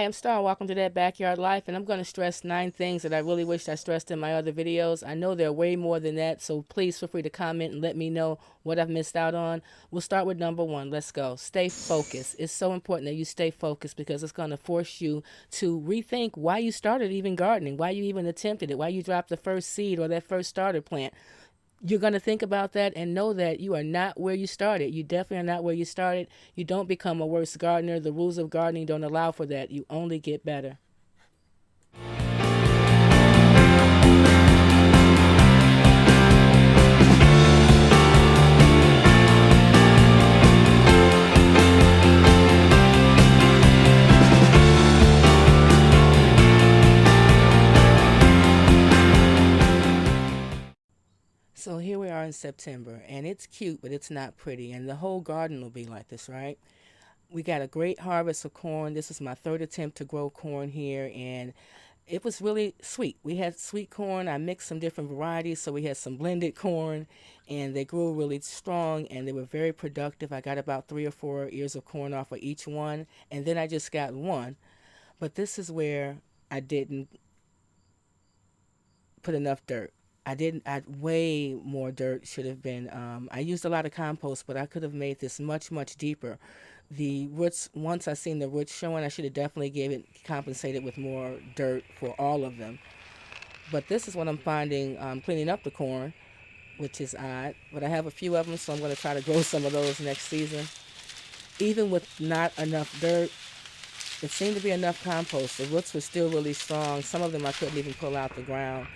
I'm Star. Welcome to That Backyard Life, and I'm going to stress 9 things that I really wish I stressed in my other videos. I know there are way more than that, so please feel free to comment and let me know what I've missed out on. We'll start with number 1. Let's go. Stay focused. It's so important that you stay focused because it's going to force you to rethink why you started even gardening, why you even attempted it, why you dropped the first seed or that first starter plant. You're going to think about that and know that you are not where you started. You definitely are not where you started. You don't become a worse gardener. The rules of gardening don't allow for that. You only get better. So here we are in September, and it's cute, but it's not pretty, and the whole garden will be like this, right? We got a great harvest of corn. This is my 3rd attempt to grow corn here, and it was really sweet. We had sweet corn. I mixed some different varieties, so we had some blended corn, and they grew really strong, and they were very productive. I got about 3 or 4 ears of corn off of each one, and then I just got one. But this is where I didn't put enough dirt. I didn't. Way more dirt should have been. I used a lot of compost, but I could have made this much, much deeper. The roots. Once I seen the roots showing, I should have definitely gave it compensated with more dirt for all of them. But this is what I'm finding cleaning up the corn, which is odd. But I have a few of them, so I'm going to try to grow some of those next season. Even with not enough dirt, it seemed to be enough compost. The roots were still really strong. Some of them I couldn't even pull out the ground.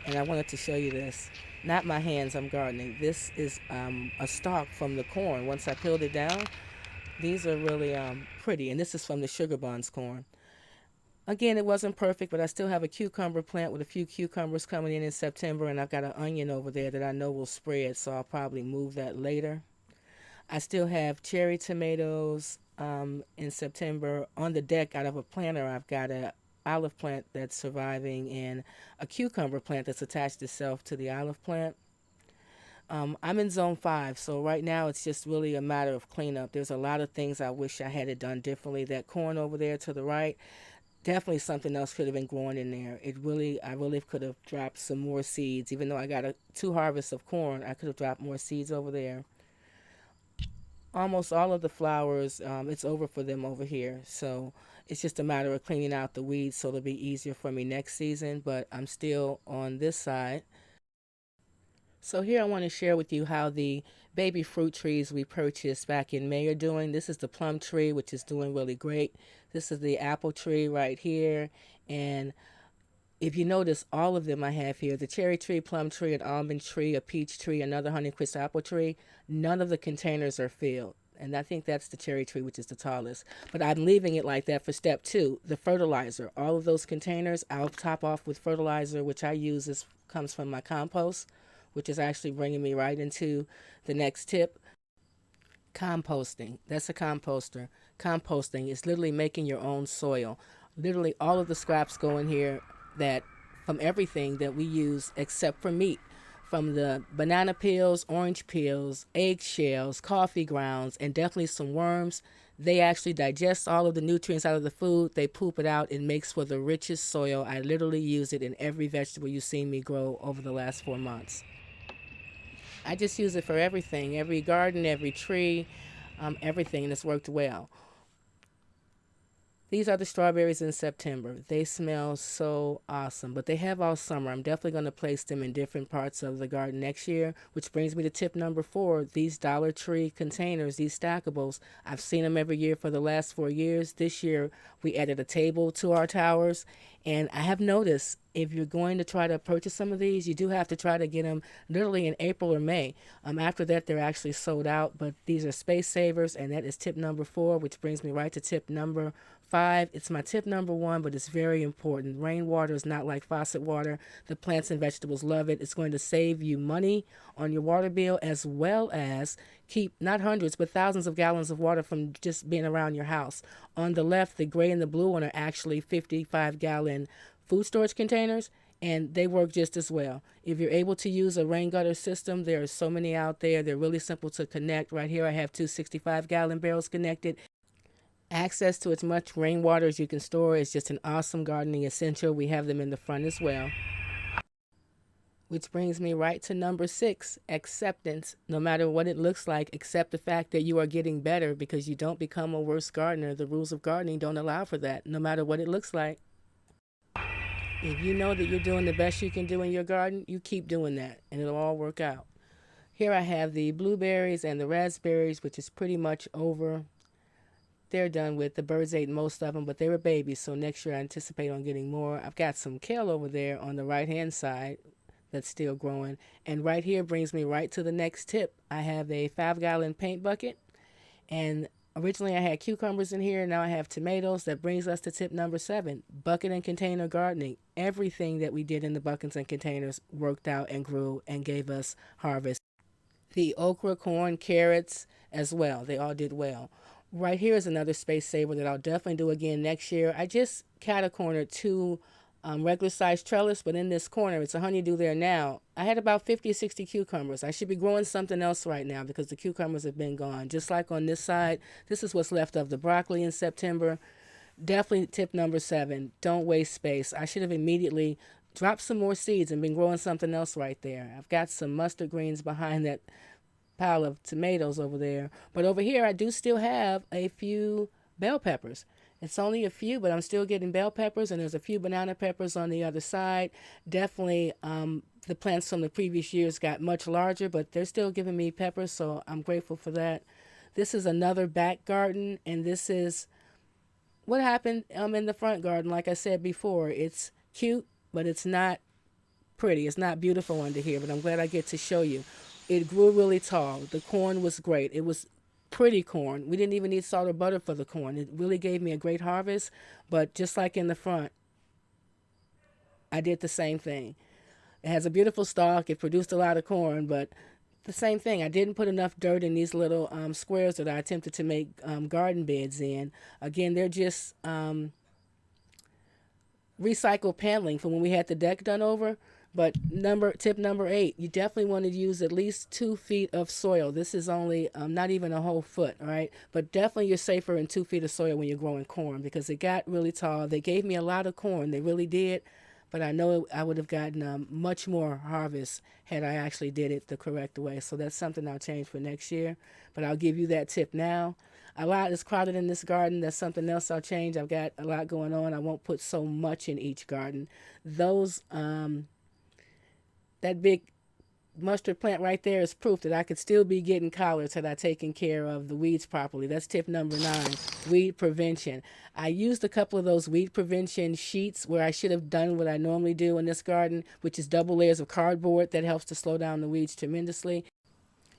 And I wanted to show you this. Not my hands, I'm gardening. This is a stalk from the corn. Once I peeled it down, these are really pretty. And this is from the sugar buns corn. Again, it wasn't perfect, but I still have a cucumber plant with a few cucumbers coming in September. And I've got an onion over there that I know will spread, so I'll probably move that later. I still have cherry tomatoes in September. On the deck out of a planter, I've got a olive plant that's surviving and a cucumber plant that's attached itself to the olive plant. I'm in zone 5, so right now it's just really a matter of cleanup. There's a lot of things I wish I had it done differently. That corn over there to the right, definitely something else could have been growing in there. I really could have dropped some more seeds. Even though I got 2 harvests of corn, I could have dropped more seeds over there. Almost all of the flowers, it's over for them over here. So it's just a matter of cleaning out the weeds so it'll be easier for me next season. But I'm still on this side. So here I want to share with you how the baby fruit trees we purchased back in May are doing. This is the plum tree, which is doing really great. This is the apple tree right here. And if you notice, all of them I have here, the cherry tree, plum tree, an almond tree, a peach tree, another honeycrisp apple tree, none of the containers are filled. And I think that's the cherry tree, which is the tallest. But I'm leaving it like that for step 2, the fertilizer. All of those containers, I'll top off with fertilizer, which I use. This comes from my compost, which is actually bringing me right into the next tip. Composting. That's a composter. Composting is literally making your own soil. Literally all of the scraps go in here that from everything that we use except for meat, from the banana peels, orange peels, egg shells, coffee grounds, and definitely some worms. They actually digest all of the nutrients out of the food. They poop it out. It makes for the richest soil. I literally use it in every vegetable you've seen me grow over the last 4 months. I just use it for everything, every garden, every tree, everything, and it's worked well. These are the strawberries in September. They smell so awesome, but they have all summer. I'm definitely going to place them in different parts of the garden next year, which brings me to tip number 4. These Dollar Tree containers, these stackables, I've seen them every year for the last 4 years. This year, we added a table to our towers, and I have noticed if you're going to try to purchase some of these, you do have to try to get them literally in April or May. After that, they're actually sold out, but these are space savers, and that is tip number 4, which brings me right to tip number 5. It's my tip number 1, but it's very important. Rainwater is not like faucet water. The plants and vegetables love it. It's going to save you money on your water bill, as well as keep not hundreds but thousands of gallons of water from just being around your house. On the left, the gray and the blue one are actually 55-gallon food storage containers, and they work just as well. If you're able to use a rain gutter system, there are so many out there. They're really simple to connect. Right here I have two 65-gallon barrels connected. Access to as much rainwater as you can store is just an awesome gardening essential. We have them in the front as well. Which brings me right to number 6, acceptance. No matter what it looks like, accept the fact that you are getting better, because you don't become a worse gardener. The rules of gardening don't allow for that, no matter what it looks like. If you know that you're doing the best you can do in your garden, you keep doing that, and it'll all work out. Here I have the blueberries and the raspberries, which is pretty much over. They're done with. The birds ate most of them, but they were babies, so next year I anticipate on getting more. I've got some kale over there on the right-hand side that's still growing. And right here brings me right to the next tip. I have a 5-gallon paint bucket, and originally I had cucumbers in here. Now I have tomatoes. That brings us to tip number 7, bucket and container gardening. Everything that we did in the buckets and containers worked out and grew and gave us harvest. The okra, corn, carrots as well. They all did well. Right here is another space saver that I'll definitely do again next year. I just cat-a-cornered 2 regular sized trellis, but in this corner, it's a honeydew there now. I had about 50 or 60 cucumbers. I should be growing something else right now because the cucumbers have been gone. Just like on this side, this is what's left of the broccoli in September. Definitely tip number 7, don't waste space. I should have immediately dropped some more seeds and been growing something else right there. I've got some mustard greens behind that pile of tomatoes over there. But over here, I do still have a few bell peppers. It's only a few, but I'm still getting bell peppers, and there's a few banana peppers on the other side. Definitely, the plants from the previous years got much larger, but they're still giving me peppers, so I'm grateful for that. This is another back garden, and this is what happened in the front garden. Like I said before, it's cute, but it's not pretty. It's not beautiful under here, but I'm glad I get to show you. It grew really tall. The corn was great. It was pretty corn. We didn't even need salt or butter for the corn. It really gave me a great harvest, but just like in the front, I did the same thing. It has a beautiful stalk. It produced a lot of corn, but the same thing. I didn't put enough dirt in these little squares that I attempted to make garden beds in. Again, they're just recycled paneling from when we had the deck done over. But tip number 8, you definitely want to use at least 2 feet of soil. This is only not even a whole foot, all right? But definitely you're safer in 2 feet of soil when you're growing corn, because it got really tall. They gave me a lot of corn. They really did. But I know I would have gotten much more harvest had I actually did it the correct way. So that's something I'll change for next year. But I'll give you that tip now. A lot is crowded in this garden. That's something else I'll change. I've got a lot going on. I won't put so much in each garden. That big mustard plant right there is proof that I could still be getting collards had I taken care of the weeds properly. That's tip number 9, weed prevention. I used a couple of those weed prevention sheets where I should have done what I normally do in this garden, which is double layers of cardboard. That helps to slow down the weeds tremendously.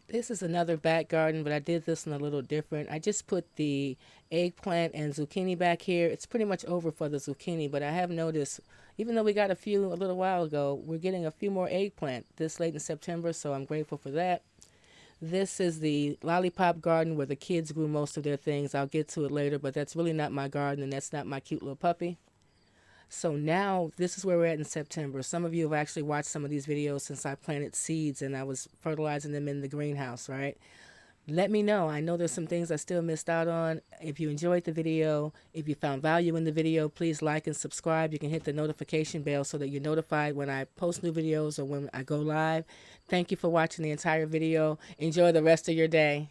This is another back garden, but I did this one a little different. I just put the eggplant and zucchini back here. It's pretty much over for the zucchini, but I have noticed, even though we got a few a little while ago, we're getting a few more eggplant this late in September, so I'm grateful for that. This is the lollipop garden where the kids grew most of their things. I'll get to it later, but that's really not my garden, and that's not my cute little puppy. So now this is where we're at in September. Some of you have actually watched some of these videos since I planted seeds and I was fertilizing them in the greenhouse, right? Let me know. I know there's some things I still missed out on. If you enjoyed the video, if you found value in the video, please like and subscribe. You can hit the notification bell so that you're notified when I post new videos or when I go live. Thank you for watching the entire video. Enjoy the rest of your day.